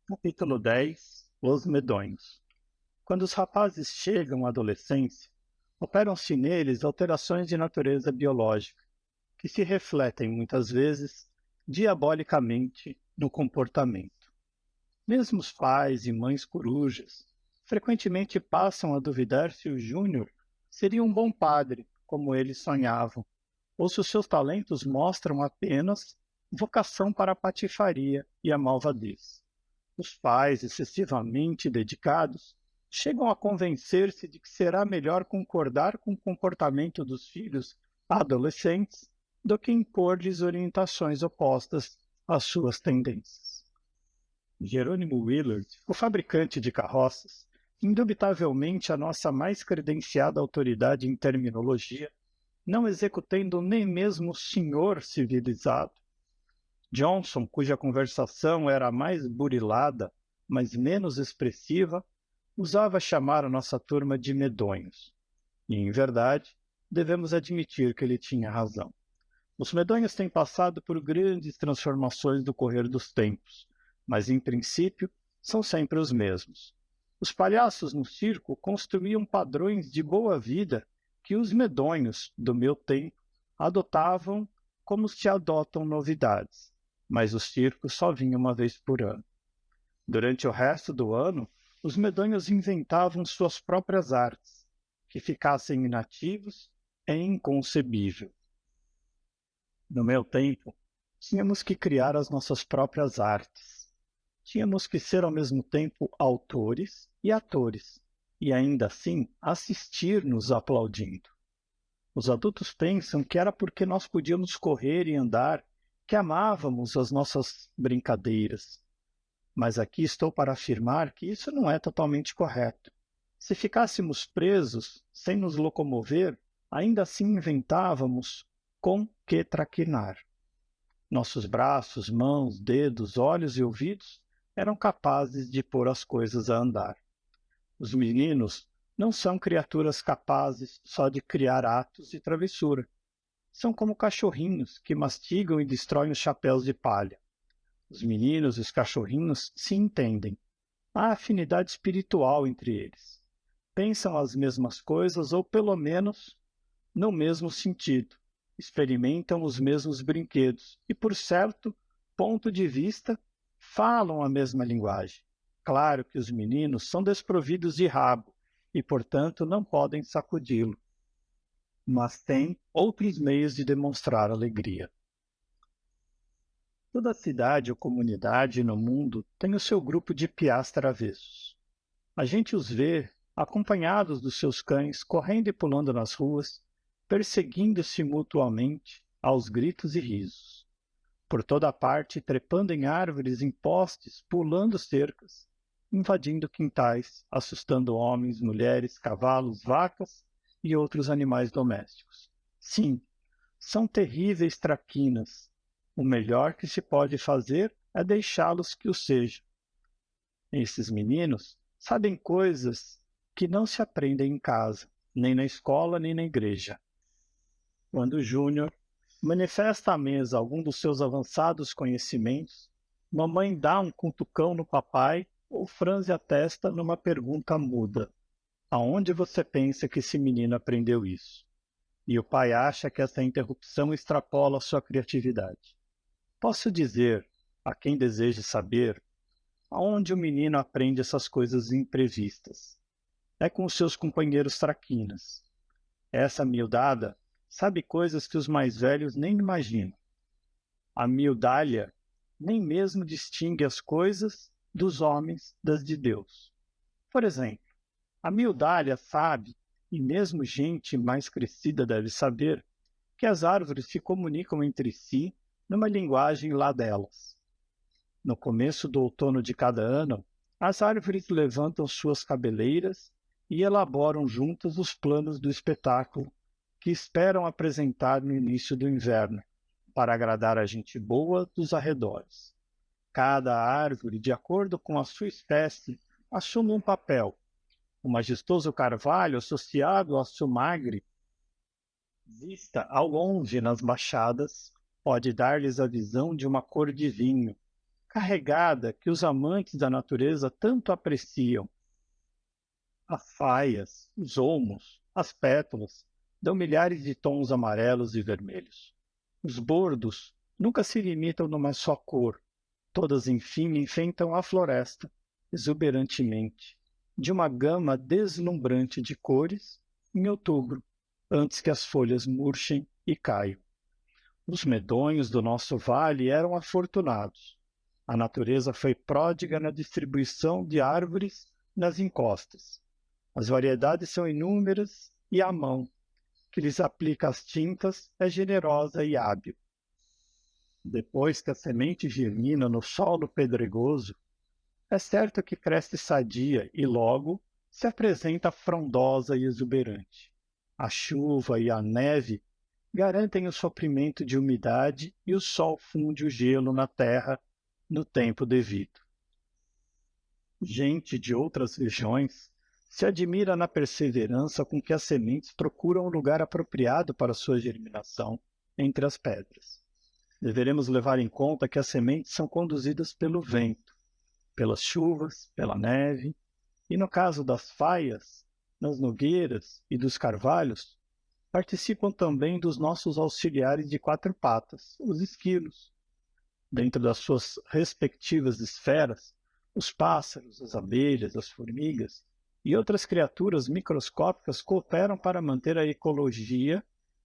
Capítulo 10. Os medonhos. Quando os rapazes chegam à adolescência, operam-se neles alterações de natureza biológica, que se refletem muitas vezes diabolicamente no comportamento. Mesmo os pais e mães corujas frequentemente passam a duvidar se o Júnior seria um bom padre, como eles sonhavam, ou se os seus talentos mostram apenas vocação para a patifaria e a malvadez. Os pais, excessivamente dedicados, chegam a convencer-se de que será melhor concordar com o comportamento dos filhos adolescentes do que impor-lhes orientações opostas às suas tendências. Jerônimo Willard, o fabricante de carroças, indubitavelmente a nossa mais credenciada autoridade em terminologia, não executando nem mesmo o senhor civilizado, Johnson, cuja conversação era mais burilada, mas menos expressiva, usava chamar a nossa turma de medonhos. E, em verdade, devemos admitir que ele tinha razão. Os medonhos têm passado por grandes transformações no correr dos tempos, mas, em princípio, são sempre os mesmos. Os palhaços no circo construíam padrões de boa vida que os medonhos, do meu tempo, adotavam como se adotam novidades, mas o circo só vinha uma vez por ano. Durante o resto do ano, os medonhos inventavam suas próprias artes. Que ficassem inativos é inconcebível. No meu tempo, tínhamos que criar as nossas próprias artes. Tínhamos que ser ao mesmo tempo autores e atores, e ainda assim assistir-nos aplaudindo. Os adultos pensam que era porque nós podíamos correr e andar, que amávamos as nossas brincadeiras. Mas aqui estou para afirmar que isso não é totalmente correto. Se ficássemos presos, sem nos locomover, ainda assim inventávamos com que traquinar. Nossos braços, mãos, dedos, olhos e ouvidos eram capazes de pôr as coisas a andar. Os meninos não são criaturas capazes só de criar atos de travessura. São como cachorrinhos que mastigam e destroem os chapéus de palha. Os meninos e os cachorrinhos se entendem. Há afinidade espiritual entre eles. Pensam as mesmas coisas ou, pelo menos, no mesmo sentido. Experimentam os mesmos brinquedos e, por certo ponto de vista, falam a mesma linguagem. Claro que os meninos são desprovidos de rabo e, portanto, não podem sacudi-lo, mas têm outros meios de demonstrar alegria. Toda cidade ou comunidade no mundo tem o seu grupo de piás travessos. A gente os vê, acompanhados dos seus cães, correndo e pulando nas ruas, perseguindo-se mutuamente aos gritos e risos. Por toda parte, trepando em árvores, em postes, pulando cercas, invadindo quintais, assustando homens, mulheres, cavalos, vacas e outros animais domésticos. Sim, são terríveis traquinas. O melhor que se pode fazer é deixá-los que o sejam. Esses meninos sabem coisas que não se aprendem em casa, nem na escola, nem na igreja. Quando Júnior manifesta à mesa algum dos seus avançados conhecimentos, mamãe dá um cutucão no papai ou franze a testa numa pergunta muda. Aonde você pensa que esse menino aprendeu isso? E o pai acha que essa interrupção extrapola sua criatividade. Posso dizer, a quem deseje saber, aonde o menino aprende essas coisas imprevistas? É com os seus companheiros traquinas. Essa miudada sabe coisas que os mais velhos nem imaginam. A miudalha nem mesmo distingue as coisas dos homens das de Deus. Por exemplo, a miudalha sabe, e mesmo gente mais crescida deve saber, que as árvores se comunicam entre si numa linguagem lá delas. No começo do outono de cada ano, as árvores levantam suas cabeleiras e elaboram juntas os planos do espetáculo que esperam apresentar no início do inverno, para agradar a gente boa dos arredores. Cada árvore, de acordo com a sua espécie, assume um papel. O majestoso carvalho, associado ao sumagre, vista ao longe nas baixadas, pode dar-lhes a visão de uma cor de vinho. carregada que os amantes da natureza tanto apreciam. As faias, os olmos, as pétalas dão milhares de tons amarelos e vermelhos. Os bordos nunca se limitam numa só cor. Todas, enfim, enfeitam a floresta, exuberantemente, de uma gama deslumbrante de cores, em outubro, antes que as folhas murchem e caiam. Os medonhos do nosso vale eram afortunados. A natureza foi pródiga na distribuição de árvores nas encostas. As variedades são inúmeras e a mão, que lhes aplica as tintas, é generosa e hábil. Depois que a semente germina no solo pedregoso, é certo que cresce sadia e logo se apresenta frondosa e exuberante. A chuva e a neve garantem o suprimento de umidade e o sol funde o gelo na terra no tempo devido. Gente de outras regiões se admira na perseverança com que as sementes procuram um lugar apropriado para sua germinação entre as pedras. Deveremos levar em conta que as sementes são conduzidas pelo vento, pelas chuvas, pela neve, e no caso das faias, das nogueiras e dos carvalhos, participam também dos nossos auxiliares de quatro patas, os esquilos. Dentro das suas respectivas esferas, os pássaros, as abelhas, as formigas e outras criaturas microscópicas cooperam para manter a ecologia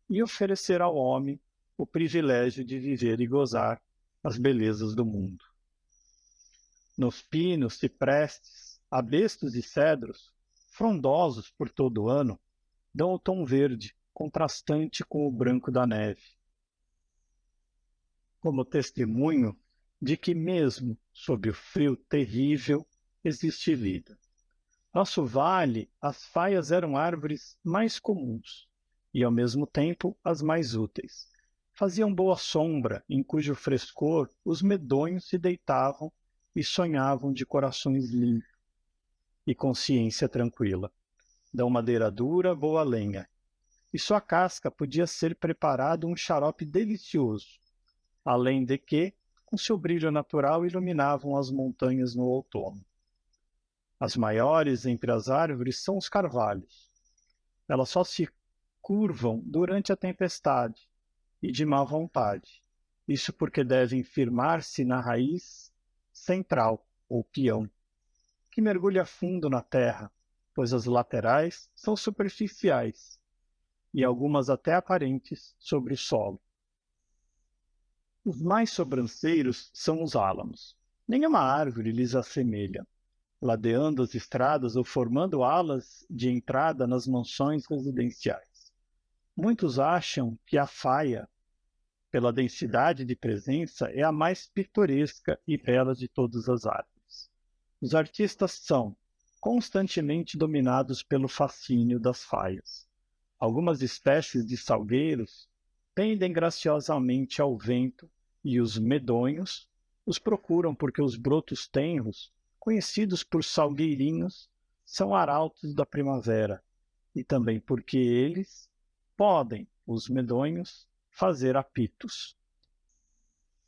e oferecer ao homem o privilégio de viver e gozar as belezas do mundo. Nos pinos, ciprestes, abestos e cedros, frondosos por todo o ano, dão o tom verde, contrastante com o branco da neve, como testemunho de que mesmo sob o frio terrível existe vida. Nosso vale, as faias eram árvores mais comuns e, ao mesmo tempo, as mais úteis. Faziam boa sombra, em cujo frescor os medonhos se deitavam e sonhavam de corações limpos e consciência tranquila. Dão madeira dura, boa lenha, e sua casca podia ser preparado um xarope delicioso, além de que, com seu brilho natural, iluminavam as montanhas no outono. As maiores entre as árvores são os carvalhos. Elas só se curvam durante a tempestade e de má vontade. Isso porque devem firmar-se na raiz central, ou peão, que mergulha fundo na terra, pois as laterais são superficiais e algumas até aparentes sobre o solo. Os mais sobranceiros são os álamos. Nenhuma árvore lhes assemelha, ladeando as estradas ou formando alas de entrada nas mansões residenciais. Muitos acham que a faia, pela densidade de presença, é a mais pitoresca e bela de todas as árvores. Os artistas são constantemente dominados pelo fascínio das faias. Algumas espécies de salgueiros pendem graciosamente ao vento e os medonhos os procuram porque os brotos tenros, conhecidos por salgueirinhos, são arautos da primavera, e também porque eles podem, os medonhos, fazer apitos.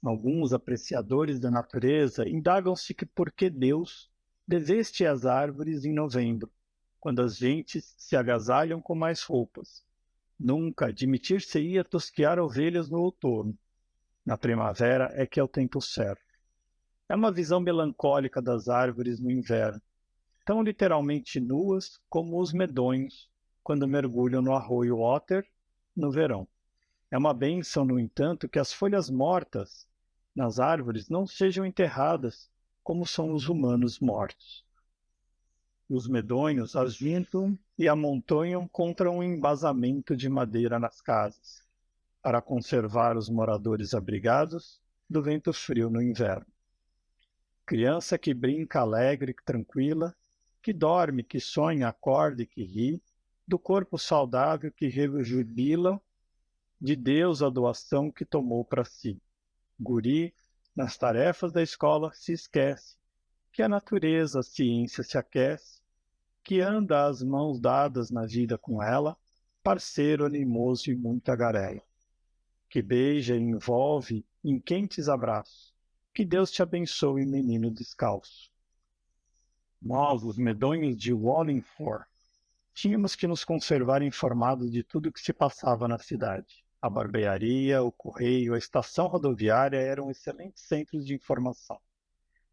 Alguns apreciadores da natureza indagam-se que por que Deus deveste as árvores em novembro, quando as gentes se agasalham com mais roupas. Nunca admitir-se-ia tosquear ovelhas no outono. Na primavera é que é o tempo certo. É uma visão melancólica das árvores no inverno, tão literalmente nuas como os medonhos, quando mergulham no arroio Otter no verão. É uma bênção, no entanto, que as folhas mortas nas árvores não sejam enterradas como são os humanos mortos. Os medonhos as juntam e amontoam contra um embasamento de madeira nas casas, para conservar os moradores abrigados do vento frio no inverno. Criança que brinca alegre e tranquila, que dorme, que sonha, acorda e que ri, do corpo saudável que rejubila, de Deus a doação que tomou para si. Guri, nas tarefas da escola, se esquece que a natureza, a ciência se aquece, que anda às mãos dadas na vida com ela, parceiro animoso e muito tagarela, que beija e envolve em quentes abraços, Que Deus te abençoe, menino descalço. Nós, os medonhos de Wallingford, tínhamos que nos conservar informados de tudo o que se passava na cidade. A barbearia, o correio, a estação rodoviária eram excelentes centros de informação.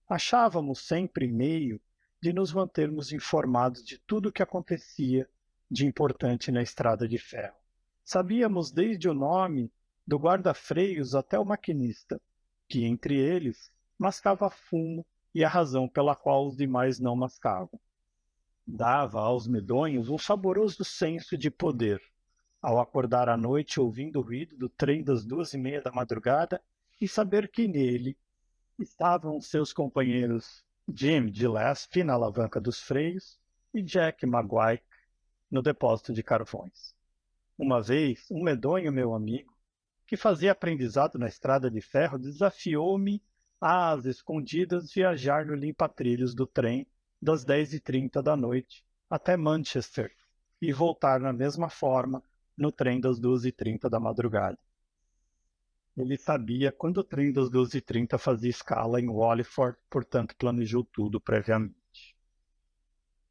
Achávamos sempre meio de nos mantermos informados de tudo o que acontecia de importante na estrada de ferro. Sabíamos desde o nome do guarda-freios até o maquinista, que entre eles mascava fumo e a razão pela qual os demais não mascavam. Dava aos medonhos um saboroso senso de poder, ao acordar à noite ouvindo o ruído do trem das 2:30 da madrugada e saber que nele estavam seus companheiros Jim Gillespie na alavanca dos freios e Jack Maguire no depósito de carvões. Uma vez, um medonho meu amigo, que fazia aprendizado na estrada de ferro, desafiou-me a, às escondidas, viajar no limpa-trilhos do trem das 10:30 da noite até Manchester e voltar na mesma forma no trem das 2:30 da madrugada. Ele sabia quando o trem das 2:30 fazia escala em Wallingford, portanto planejou tudo previamente.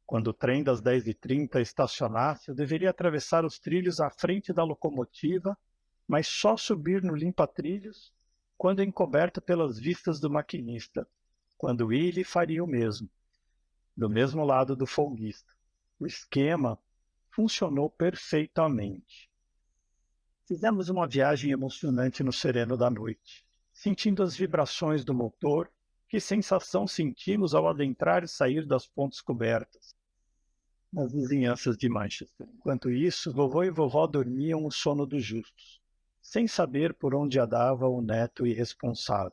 Quando o trem das 10:30 estacionasse, eu deveria atravessar os trilhos à frente da locomotiva, mas só subir no limpa-trilhos quando encoberto pelas vistas do maquinista, quando ele faria o mesmo, do mesmo lado do folguista. O esquema funcionou perfeitamente. Fizemos uma viagem emocionante no sereno da noite, sentindo as vibrações do motor. Que sensação sentimos ao adentrar e sair das pontes cobertas, nas vizinhanças de Manchester. Enquanto isso, vovô e vovó dormiam o sono dos justos, sem saber por onde andava o neto irresponsável.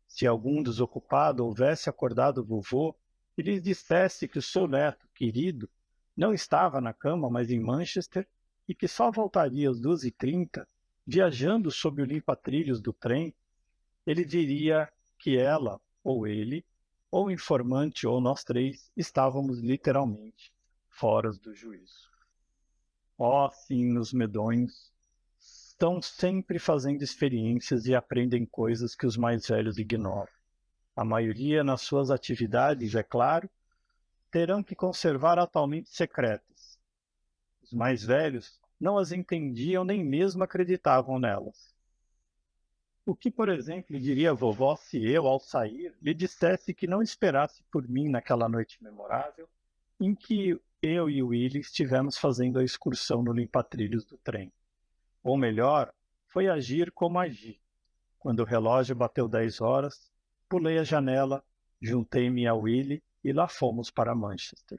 Se algum desocupado houvesse acordado o vovô e lhes dissesse que o seu neto, querido, não estava na cama, mas em Manchester, e que só voltaria às 2:30, viajando sob o limpa-trilhos do trem, ele diria que ela, ou ele, ou o informante, ou nós três, estávamos literalmente fora do juízo. Oh, sim, os medonhos estão sempre fazendo experiências e aprendem coisas que os mais velhos ignoram. A maioria, nas suas atividades, é claro, terão que conservar atualmente secretas. Os mais velhos não as entendiam nem mesmo acreditavam nelas. O que, por exemplo, diria a vovó se eu, ao sair, lhe dissesse que não esperasse por mim naquela noite memorável em que eu e o Willy estivemos fazendo a excursão no limpa-trilhos do trem? Ou melhor, foi agir como agi. Quando o relógio bateu 10 horas, pulei a janela, juntei-me a Willy e lá fomos para Manchester.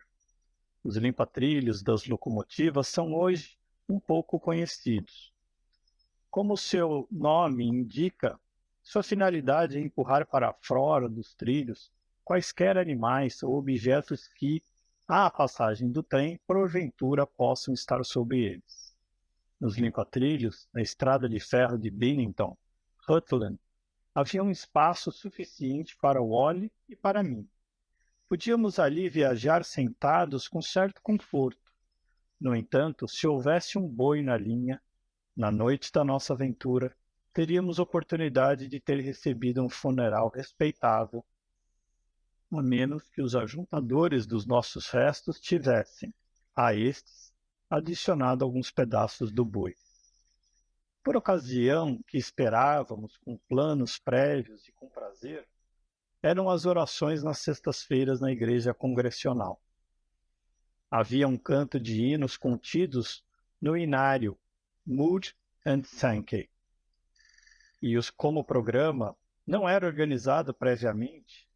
Os limpa-trilhos das locomotivas são hoje um pouco conhecidos. Como seu nome indica, sua finalidade é empurrar para fora dos trilhos quaisquer animais ou objetos que, à passagem do trem, porventura possam estar sobre eles. Nos limpa-trilhos, na estrada de ferro de Bennington, Rutland, havia um espaço suficiente para o Wally e para mim. Podíamos ali viajar sentados com certo conforto. No entanto, se houvesse um boi na linha, na noite da nossa aventura, teríamos oportunidade de ter recebido um funeral respeitável, a menos que os ajuntadores dos nossos restos tivessem, a estes, adicionado alguns pedaços do boi. Por ocasião que esperávamos com planos prévios e com prazer, eram as orações nas sextas-feiras na igreja congregacional. Havia um canto de hinos contidos no inário Mood and Sankey. E como o programa não era organizado previamente,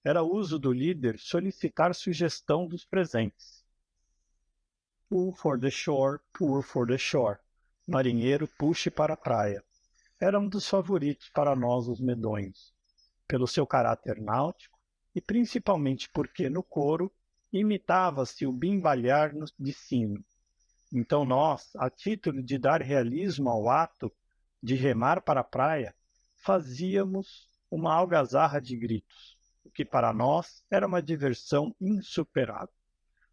era uso do líder solicitar sugestão dos presentes. Pull for the shore, pull for the shore. Marinheiro, puxe para a praia. Era um dos favoritos para nós, os medonhos, pelo seu caráter náutico e principalmente porque no coro imitava-se o bimbalhar de sino. Então nós, a título de dar realismo ao ato de remar para a praia, fazíamos uma algazarra de gritos, o que para nós era uma diversão insuperável.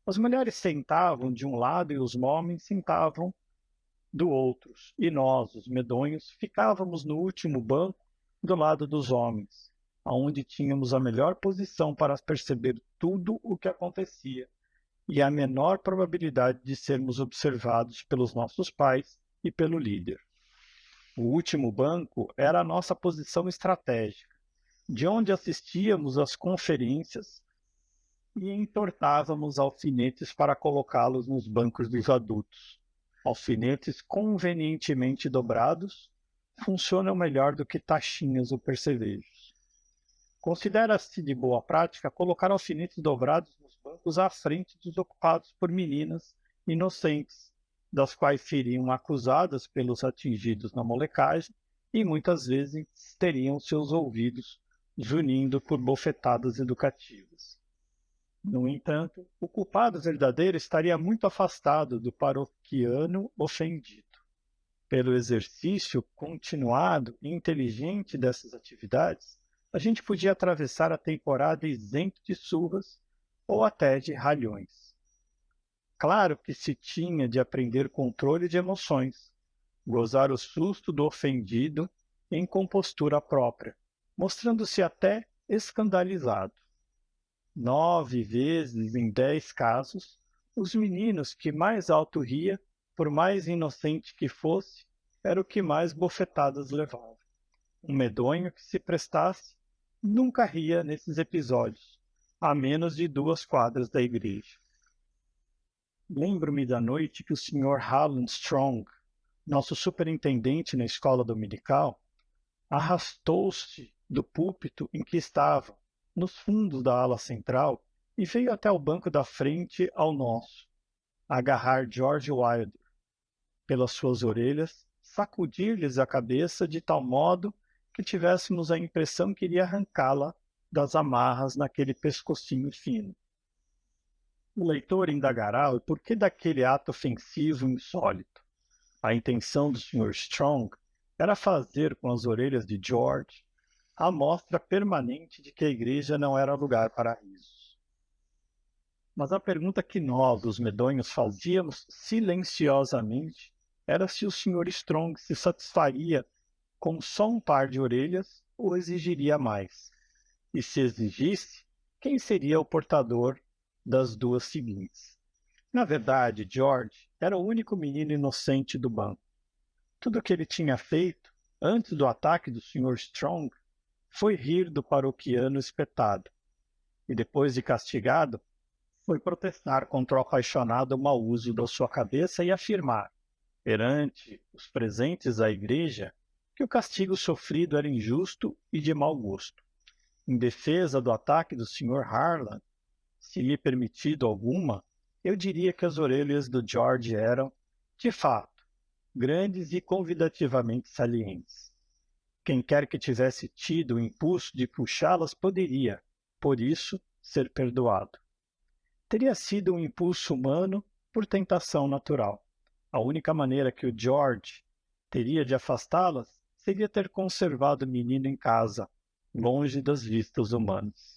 As mulheres sentavam de um lado e os homens sentavam do outro, e nós, os medonhos, ficávamos no último banco do lado dos homens, onde tínhamos a melhor posição para perceber tudo o que acontecia e a menor probabilidade de sermos observados pelos nossos pais e pelo líder. O último banco era a nossa posição estratégica, de onde assistíamos às conferências e entortávamos alfinetes para colocá-los nos bancos dos adultos. Alfinetes convenientemente dobrados funcionam melhor do que taxinhas ou percevejos. Considera-se de boa prática colocar alfinetes dobrados nos bancos à frente dos ocupados por meninas inocentes, das quais seriam acusadas pelos atingidos na molecagem e muitas vezes teriam seus ouvidos zunindo por bofetadas educativas. No entanto, o culpado verdadeiro estaria muito afastado do paroquiano ofendido. Pelo exercício continuado e inteligente dessas atividades, a gente podia atravessar a temporada isento de surras ou até de ralhões. Claro que se tinha de aprender controle de emoções, gozar o susto do ofendido em compostura própria, mostrando-se até escandalizado. 9 vezes em 10 casos, os meninos que mais alto ria, por mais inocente que fosse, era o que mais bofetadas levava. Um medonho que se prestasse nunca ria nesses episódios, a menos de 2 quadras da igreja. Lembro-me da noite que o Sr. Harlan Strong, nosso superintendente na escola dominical, arrastou-se do púlpito em que estava, nos fundos da ala central, e veio até o banco da frente ao nosso, agarrar George Wilder pelas suas orelhas, sacudir-lhes a cabeça de tal modo que tivéssemos a impressão que iria arrancá-la das amarras naquele pescocinho fino. O leitor indagará o porquê daquele ato ofensivo e insólito. A intenção do Sr. Strong era fazer com as orelhas de George a mostra permanente de que a igreja não era lugar para risos. Mas a pergunta que nós, os medonhos, fazíamos silenciosamente era se o Sr. Strong se satisfaria com só um par de orelhas ou exigiria mais. E se exigisse, quem seria o portador das 2 seguintes? Na verdade, George era o único menino inocente do banco. Tudo o que ele tinha feito, antes do ataque do Sr. Strong, foi rir do paroquiano espetado. E depois de castigado, foi protestar contra o apaixonado mau uso da sua cabeça e afirmar, perante os presentes da igreja, que o castigo sofrido era injusto e de mau gosto. Em defesa do ataque do Sr. Harlan, se lhe permitido alguma, eu diria que as orelhas do George eram, de fato, grandes e convidativamente salientes. Quem quer que tivesse tido o impulso de puxá-las poderia, por isso, ser perdoado. Teria sido um impulso humano por tentação natural. A única maneira que o George teria de afastá-las seria ter conservado o menino em casa, longe das vistas humanas.